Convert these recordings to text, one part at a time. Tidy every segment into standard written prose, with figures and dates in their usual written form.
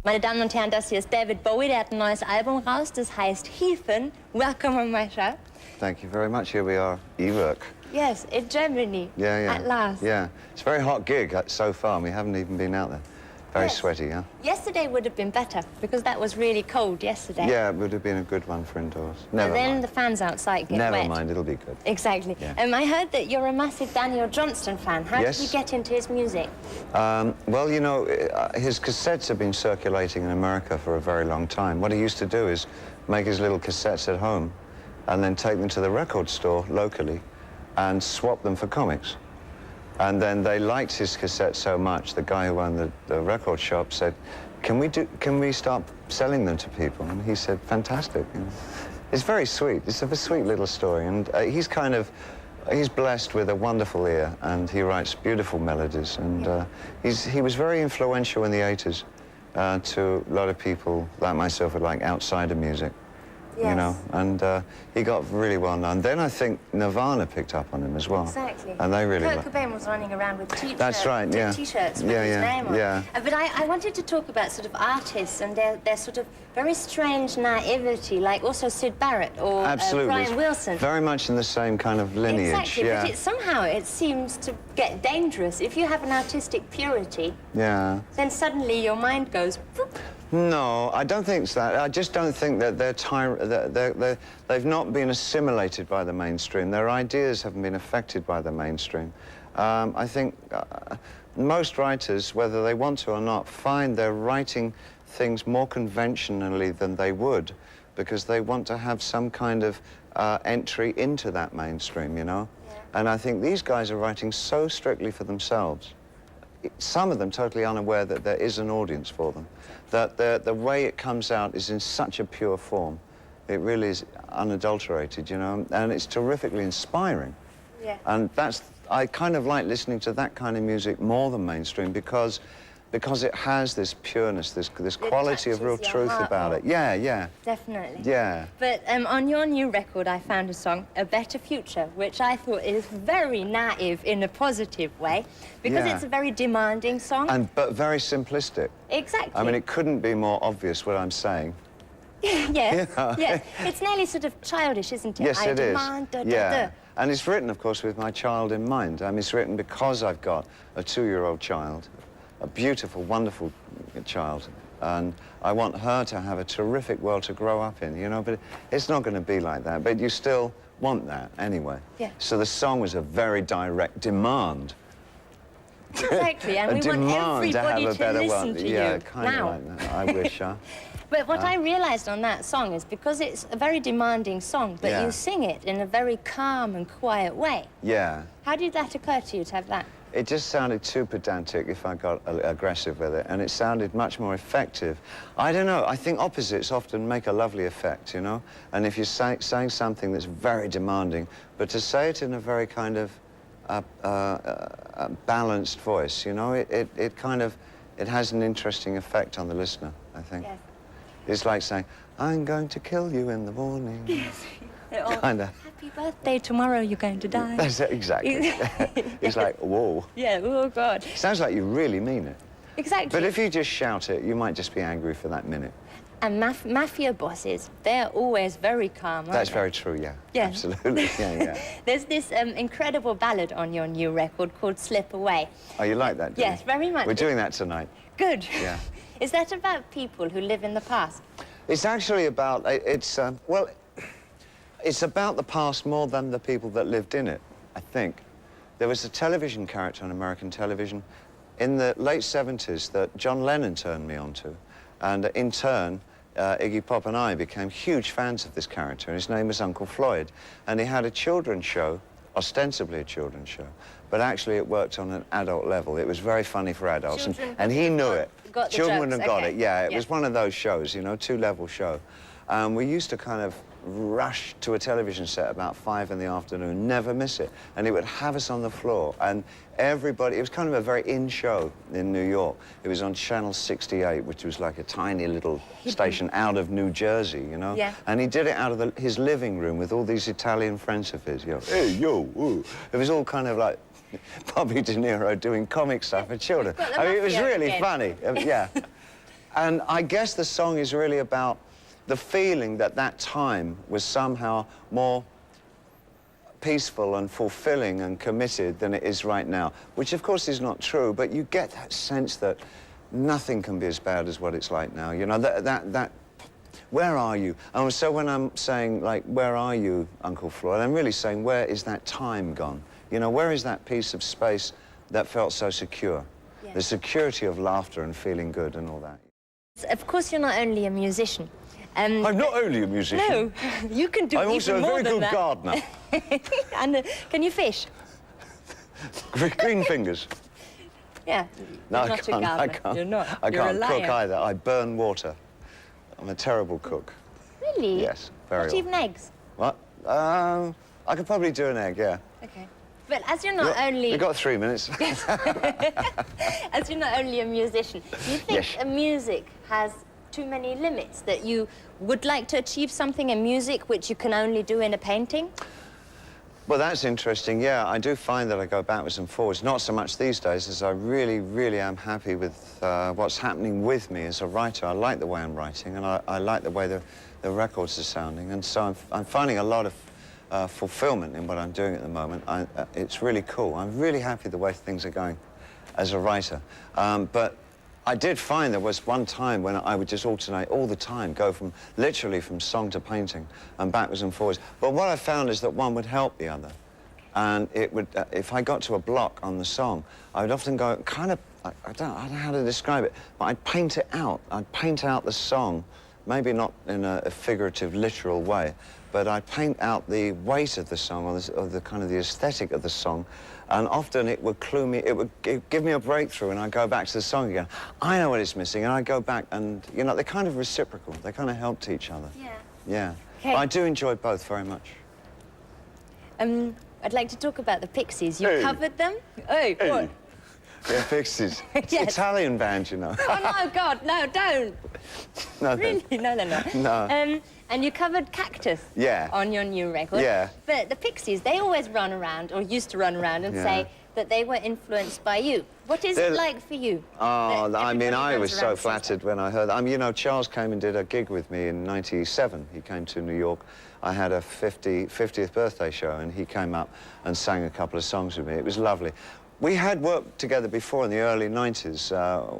Meine Damen und Herren, das hier ist David Bowie, der hat ein neues Album raus, das heißt Heathen. Welcome on my show. Thank you very much. Here we are, E-werk. Yes, in Germany. Yeah. At last. Yeah, it's a very hot gig so far. We haven't even been out there. Very Yes. sweaty, yeah? Yesterday would have been better, because that was really cold yesterday. Yeah, it would have been a good one for indoors. Never But then mind. the fans outside get Never wet. mind, it'll be good. Exactly. Yeah. I heard that you're a massive Daniel Johnston fan. How Yes. did you get into his music? Well, you know, his cassettes have been circulating in America for a very long time. What he used to do is make his little cassettes at home and then take them to the record store locally and swap them for comics. And then they liked his cassette so much, the guy who owned the record shop said, can we start selling them to people? And he said, fantastic. You know. It's very sweet. It's a sweet little story. And he's blessed with a wonderful ear, and he writes beautiful melodies. And he was very influential in the 80s to a lot of people like myself who like outsider music. Yes. You know, and he got really well known. Then I think Nirvana picked up on him as well. Exactly. And they really Kurt Cobain was running around with t-shirts. That's right, yeah. T-shirts with his name on. Yeah. But I wanted to talk about sort of artists and their sort of very strange naivety, like also Syd Barrett or Brian Wilson. Very much in the same kind of lineage. Exactly, yeah. but somehow it seems to get dangerous. If you have an artistic purity, then suddenly your mind goes... Whoop. No, I don't think so. I just don't think that they've not been assimilated by the mainstream. Their ideas haven't been affected by the mainstream. I think most writers, whether they want to or not, find they're writing things more conventionally than they would because they want to have some kind of entry into that mainstream, you know? Yeah. And I think these guys are writing so strictly for themselves, some of them totally unaware that there is an audience for them, that the way it comes out is in such a pure form. It really is unadulterated, you know, and it's terrifically inspiring. Yeah. And I kind of like listening to that kind of music more than mainstream because it has this pureness, this quality of real truth about it. Yeah. Definitely. Yeah. But on your new record, I found a song, A Better Future, which I thought is very naive in a positive way, because it's a very demanding song. But very simplistic. Exactly. I mean, it couldn't be more obvious what I'm saying. Yes, yes. It's nearly sort of childish, isn't it? Yes, it is. Yeah. And it's written, of course, with my child in mind. I mean, it's written because I've got a 2-year-old child, a beautiful, wonderful child, and I want her to have a terrific world to grow up in, you know, but it's not going to be like that, but you still want that anyway. Yeah. So the song was a very direct demand. Exactly, and we want everybody to listen to you kind of like that. I wish, huh? But what I realized on that song is because it's a very demanding song, but you sing it in a very calm and quiet way. Yeah. How did that occur to you to have that? It just sounded too pedantic if I got aggressive with it, and it sounded much more effective. I don't know, I think opposites often make a lovely effect, you know? And if you're saying something that's very demanding, but to say it in a very kind of balanced voice, you know, it kind of, it has an interesting effect on the listener, I think. Yes. It's like saying, I'm going to kill you in the morning. Yes. Kind of. Happy birthday, tomorrow you're going to die. That's it, exactly. It's like, whoa. Yeah, oh, God. Sounds like you really mean it. Exactly. But if you just shout it, you might just be angry for that minute. And mafia bosses, they're always very calm, aren't That's they? very true, yeah. Yeah. Absolutely, yeah. There's this incredible ballad on your new record called Slip Away. Oh, you like that, do Yes, you? very much. We're doing that tonight. Good. Yeah. Is that about people who live in the past? It's actually about, well, it's about the past more than the people that lived in it, I think. There was a television character on American television in the late 70s that John Lennon turned me on to. And in turn, Iggy Pop and I became huge fans of this character. His name was Uncle Floyd. And he had a children's show, ostensibly a children's show, but actually it worked on an adult level. It was very funny for adults, and he knew it. Children wouldn't have got it, yeah. It was one of those shows, you know, 2-level show. We used to kind of rush to a television set about 5 in the afternoon, never miss it. And it would have us on the floor. And everybody, it was kind of a very in show in New York. It was on Channel 68, which was like a tiny little station out of New Jersey, you know? Yeah. And he did it out of his living room with all these Italian friends of his, you know, hey, yo, ooh. It was all kind of like Bobby De Niro doing comic stuff for children. I mean, it was really funny, yeah. And I guess the song is really about the feeling that that time was somehow more peaceful and fulfilling and committed than it is right now, which of course is not true, but you get that sense that nothing can be as bad as what it's like now. You know, that where are you? And so when I'm saying, like, where are you, Uncle Floyd, I'm really saying, where is that time gone? You know, where is that piece of space that felt so secure? Yeah. The security of laughter and feeling good and all that. Of course, you're not only a musician. I'm not only a musician. No, you can do even more than that. I'm also a very good gardener. And can you fish? Green fingers. Yeah. No, I can't. You're not. I You're can't a cook liar. either. I burn water. I'm a terrible cook. Really? Yes, very Not even eggs? What? I could probably do an egg, yeah. Okay. But as you're not only... We've got 3 minutes. As you're not only a musician, do you think music has too many limits, that you would like to achieve something in music which you can only do in a painting? Well, that's interesting, yeah. I do find that I go backwards and forwards, not so much these days, as I really, really am happy with what's happening with me as a writer. I like the way I'm writing, and I like the way the records are sounding, and so I'm finding a lot of fulfillment in what I'm doing at the moment. It's really cool. I'm really happy the way things are going as a writer. But I did find there was one time when I would just alternate all the time, go from literally from song to painting and backwards and forwards. But what I found is that one would help the other. And it would, if I got to a block on the song, I would often go kind of, I don't know how to describe it, but I'd paint it out. I'd paint out the song, maybe not in a figurative, literal way, but I'd paint out the weight of the song or the kind of the aesthetic of the song. And often it would clue me, it would give me a breakthrough, and I'd go back to the song again. I know what it's missing, and I'd go back and, you know, they're kind of reciprocal. They kind of helped each other. Yeah. Yeah. Okay. I do enjoy both very much. I'd like to talk about the Pixies. You Hey. covered them? Oh, what? Yeah, Pixies. It's Yes. Italian band, you know. Oh, no, God, no, don't. No, Really? No. No. And you covered Cactus on your new record. Yeah. But the Pixies, they always run around, or used to run around, and say that they were influenced by you. What is it like for you? Oh, I mean, I was so around flattered when I heard that. You know, Charles came and did a gig with me in '97. He came to New York. I had a 50th birthday show, and he came up and sang a couple of songs with me. It was lovely. We had worked together before in the early '90s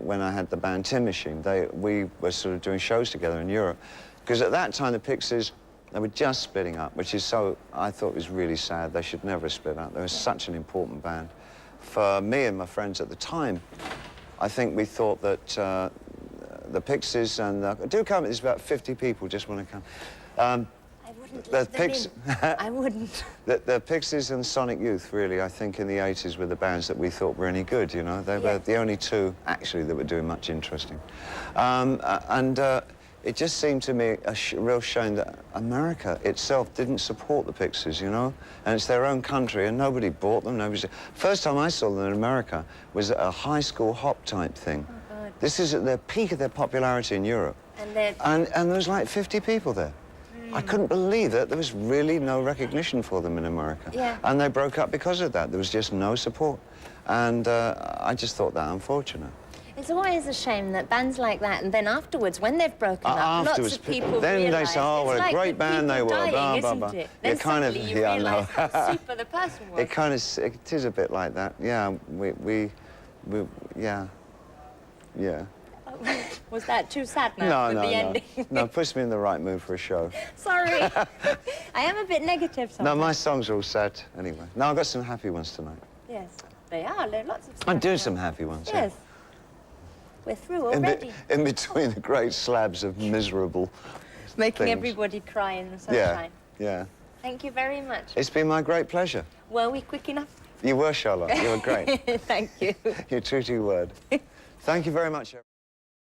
when I had the band Tin Machine. We were sort of doing shows together in Europe. Because at that time, the Pixies, they were just splitting up, which is so, I thought was really sad. They should never have split up. They were such an important band. For me and my friends at the time, I think we thought that the Pixies and do come, there's about 50 people just want to come. I wouldn't let them in. I wouldn't. The Pixies and Sonic Youth, really, I think in the 80s were the bands that we thought were any good, you know. They were the only two, actually, that were doing much interesting. It just seemed to me a real shame that America itself didn't support the Pixies, you know? And it's their own country, and nobody bought them. First time I saw them in America was at a high school hop type thing. Oh, God. This is at the peak of their popularity in Europe. And there was like 50 people there. I couldn't believe that there was really no recognition for them in America. Yeah. And they broke up because of that. There was just no support. And I just thought that unfortunate. It's always a shame that bands like that, and then afterwards, when they've broken up, lots of people then they say, oh, what a great band they were, dying, blah, blah, blah. isn't it? Then suddenly you realise how super the person was. It is a bit like that, yeah. Yeah. Was that too sad now with the ending? No, puts me in the right mood for a show. Sorry. I am a bit negative sometimes. No, my songs are all sad anyway. No, I've got some happy ones tonight. Yes, they are. There are lots of I'm doing some happy ones, yes. Yeah. We're through already. In between the great slabs of miserable Making things. Everybody cry in the sunshine. Yeah. Thank you very much. It's been my great pleasure. Were we quick enough? You were, Charlotte. You were great. Thank you. You're true to your word. Thank you very much.